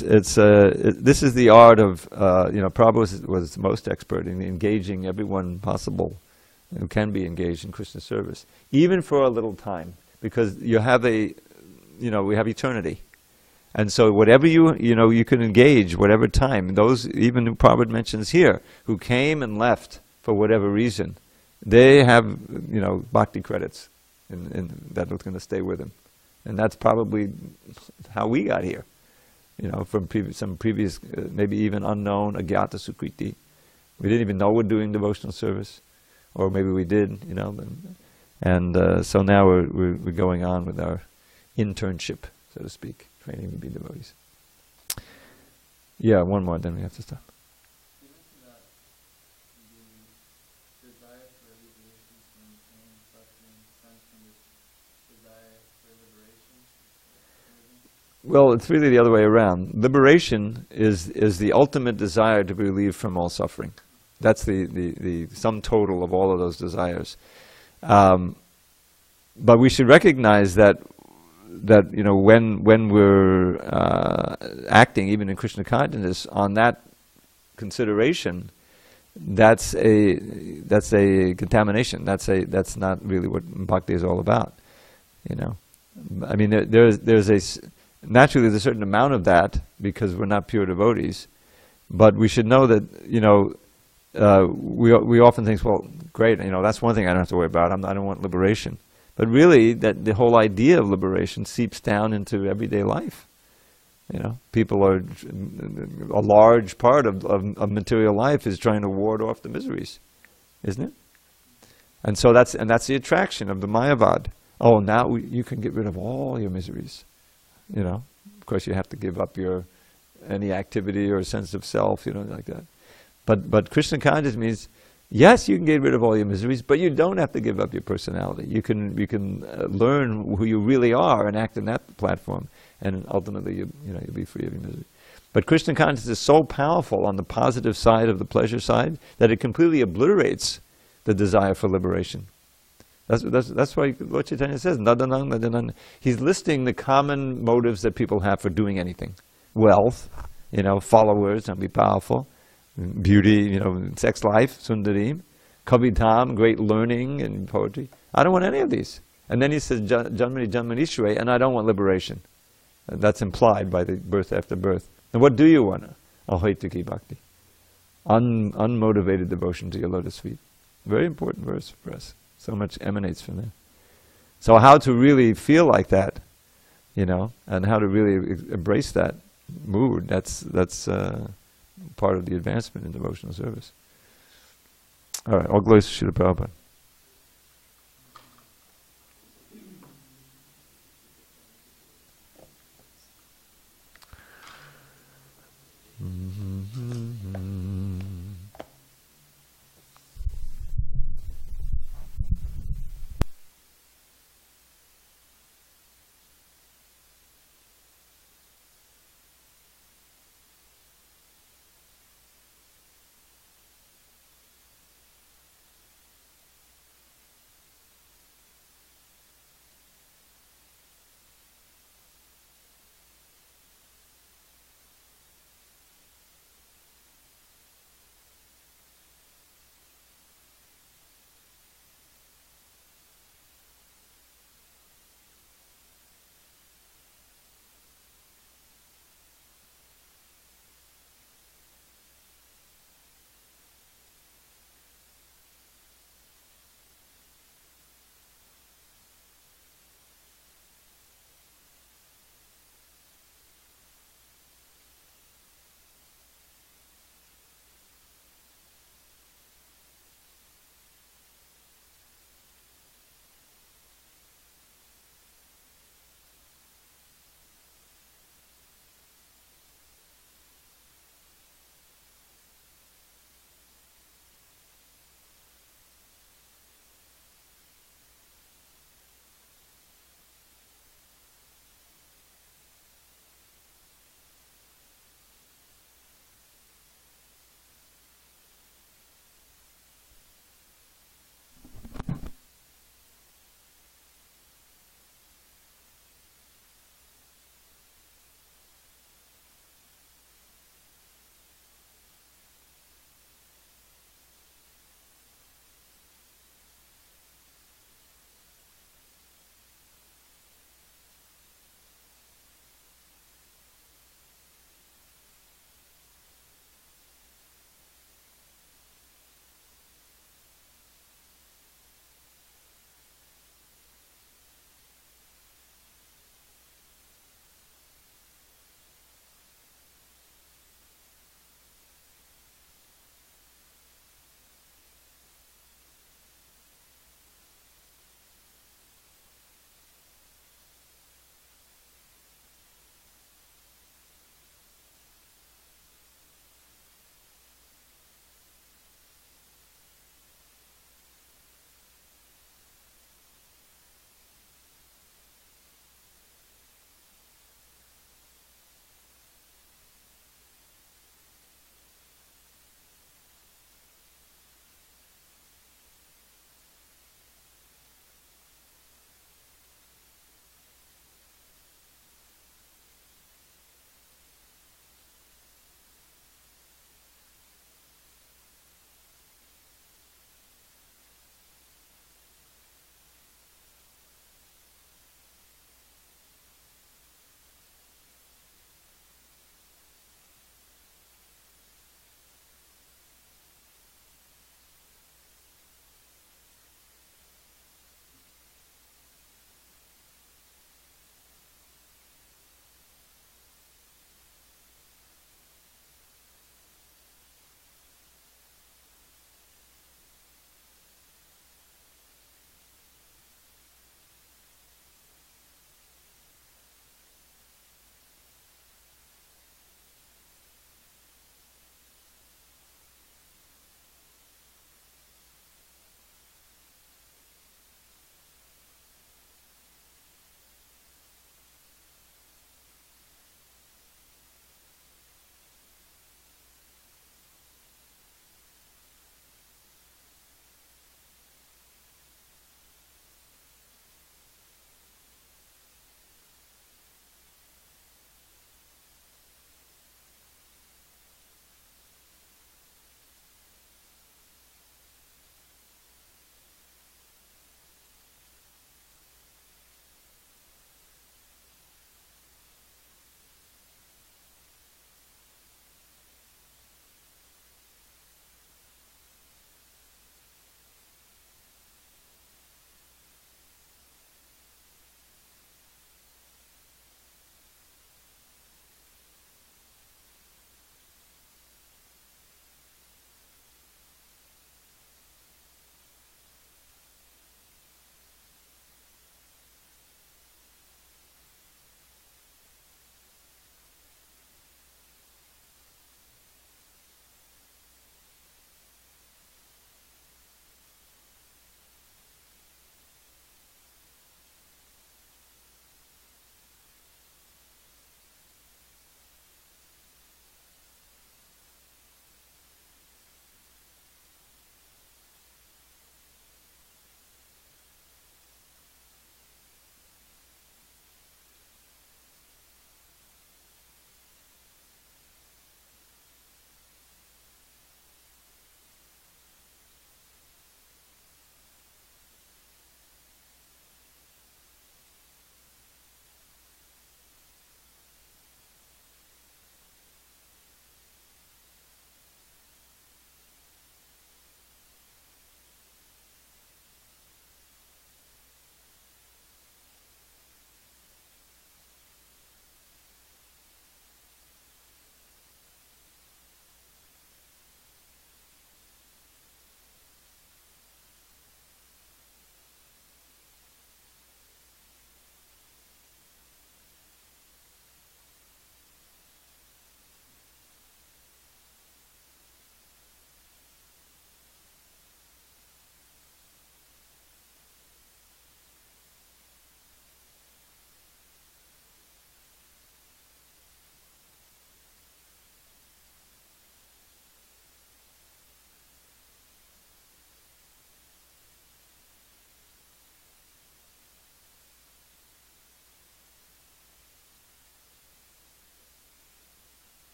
is the art of, you know, Prabhu was most expert in engaging everyone possible who can be engaged in Krishna service, even for a little time, because you have we have eternity. And so whatever you can engage, whatever time, those even who Prabhupada mentions here, who came and left for whatever reason, they have, you know, bhakti credits, and that's going to stay with them. And that's probably how we got here, you know, from some previous, maybe even unknown agyata sukriti. We didn't even know we're doing devotional service. or maybe we did, and so now we're going on with our internship, so to speak, training to be devotees. Yeah, one more, then we have to stop. You mentioned that the desire for alleviation from pain and suffering comes from this desire for liberation. Well, it's really the other way around. Liberation is the ultimate desire to be relieved from all suffering. That's the sum total of all of those desires. But we should recognize that when we're acting, even in Krishna consciousness, on that consideration, that's a contamination. That's not really what bhakti is all about. I mean, naturally there's a certain amount of that because we're not pure devotees, but we should know that we often think, well, great, that's one thing I don't have to worry about. I don't want liberation. But really, that the whole idea of liberation seeps down into everyday life. People are, a large part of material life is trying to ward off the miseries, isn't it? And so that's the attraction of the Mayavad. Oh, now you can get rid of all your miseries. Of course you have to give up any activity or sense of self, like that. But Krishna consciousness means, yes, you can get rid of all your miseries, but you don't have to give up your personality. You can learn who you really are and act in that platform, and ultimately you'll be free of your misery. But Krishna consciousness is so powerful on the positive side of the pleasure side that it completely obliterates the desire for liberation. That's why Lord Chaitanya says, nadanang, nadanang. He's listing the common motives that people have for doing anything. Wealth, followers, and be powerful. Beauty, sex life, sundarim. Kavitam, great learning and poetry. I don't want any of these. And then he says, janmani janmani shwe, and I don't want liberation. That's implied by the birth after birth. And what do you want? Ahoituki bhakti. Unmotivated devotion to your lotus feet. Very important verse for us. So much emanates from there. So how to really feel like that, and how to really embrace that mood, that's part of the advancement in devotional service. All right, all glories to Srila Prabhupada.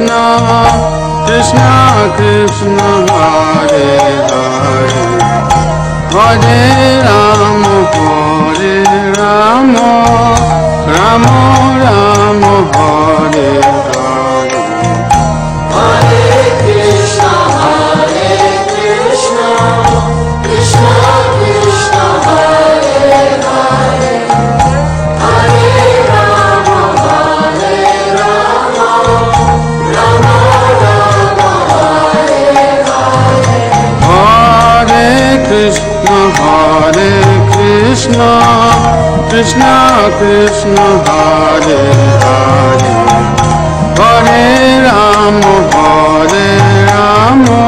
Krishna, Krishna Krishna Hare Hare, Hare Rama, Hare Rama, Rama Rama, Hare Hare. Hare Krishna, Krishna Krishna, Hare Hare, Hare Rama, Rama Rama, Hare Hare. Hare Krishna, Krishna Krishna, Hare Hare, Hare Rama,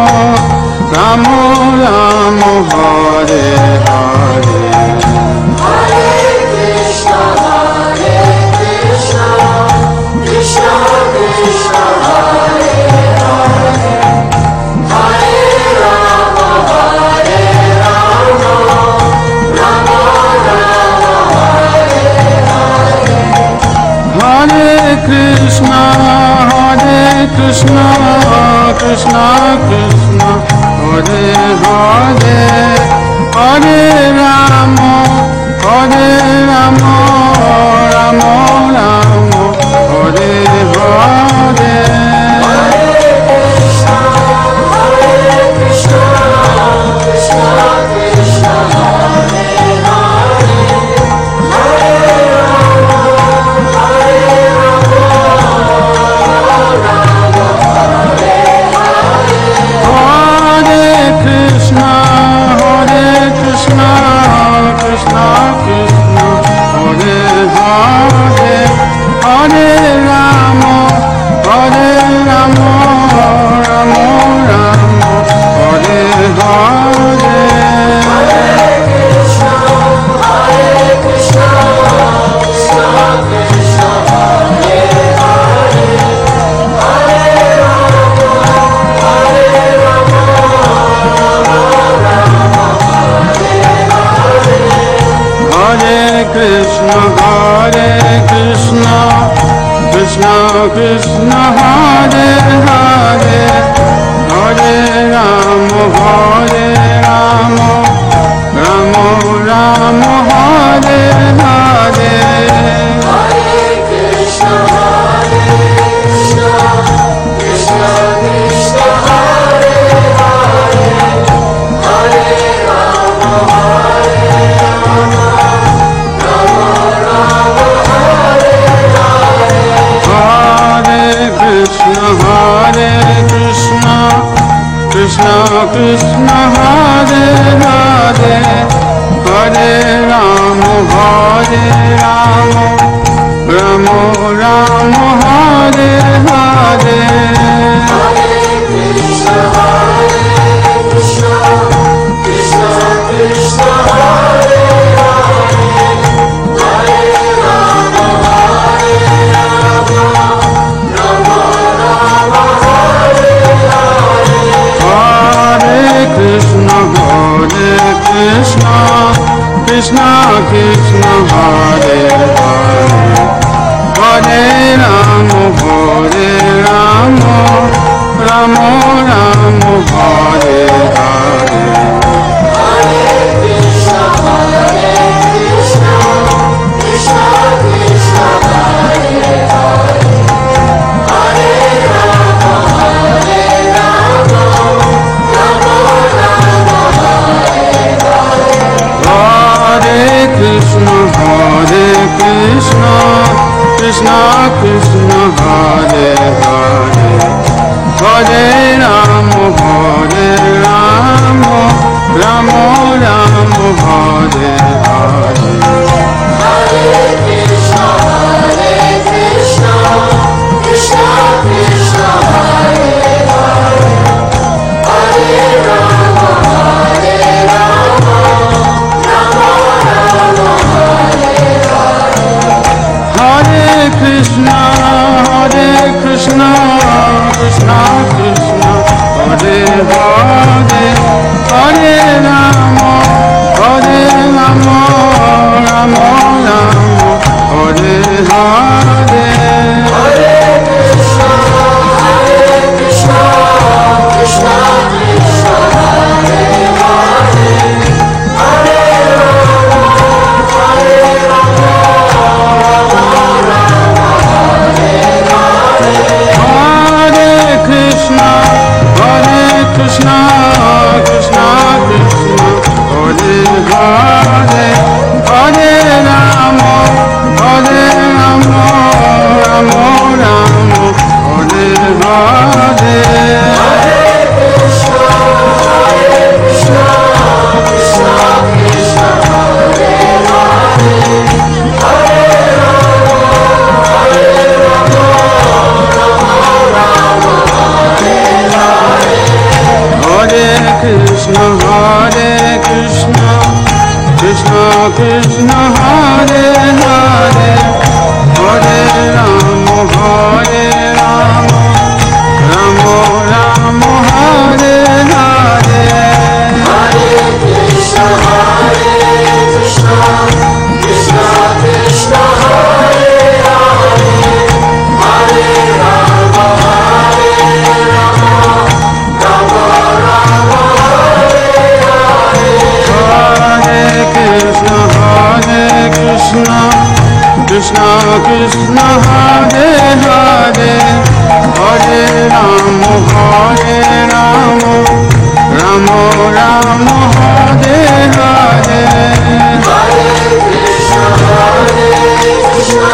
Rama Rama, Hare Hare. Hare Krishna, Krishna Krishna, Hare Hare, Hare Rama, Rama Rama, Hare Hare. Hare Krishna, Krishna Krishna, Hare Hare, Hare Rama, Rama Rama, Hare Hare. Krishna, Krishna Krishna, Hare Hare, Hare Rama, Rama Hare Hare. Hare Krishna, Krishna Krishna, Hare Hare, Hare Rama, Rama Rama, Hare Hare. Krishna, Krishna Krishna, Hare Hare, Hare Rama, Rama Hare Hare. Hare Krishna, Krishna Krishna, Hare Hare, Hare Rama, Rama Rama, Hare Hare. Hare Krishna, Krishna Krishna, Hare Hare, Hare Rama, Rama Rama, Hare Hare. Hare Krishna, Krishna Krishna, Hare Hare, Hare Rama, Rama Rama, Hare Hare. Hare Krishna, Krishna Krishna, Hare Hare, Hare Rama, Rama Rama, Hare Hare. Hare Krishna, Krishna Krishna, Hare Hare, Hare Rama, Rama Rama, Hare Hare. Hare Krishna, Krishna Krishna, Hare Hare, Hare Rama, Rama Rama, Hare Hare. Hare Krishna, Krishna Krishna, Hare Hare, Hare Rama, Rama Rama, Hare Hare. Hare Krishna, Krishna Krishna, Hare Hare, Hare Rama, Rama Rama, Hare Hare. Hare Krishna, Krishna Krishna Hare Hare Hare Rama Hare Rama Rama Rama Hare Hare Hare Krishna Krishna Krishna Hare Hare Hare Rama Rama Rama Hare Hare Hare Krishna Krishna Krishna Hare Hare Hare Rama Rama Rama Hare Hare Hare Krishna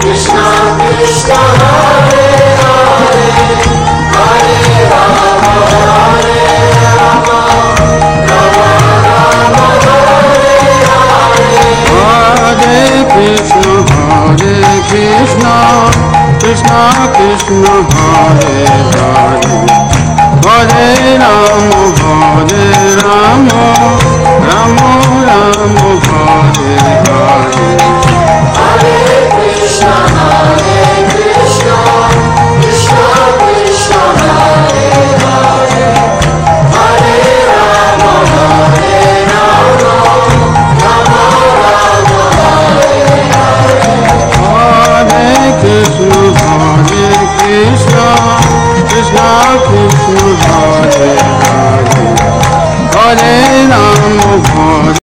Krishna Krishna Hare Hare Hare Rama Rama Rama Hare Hare Hare Krishna Krishna Krishna Hare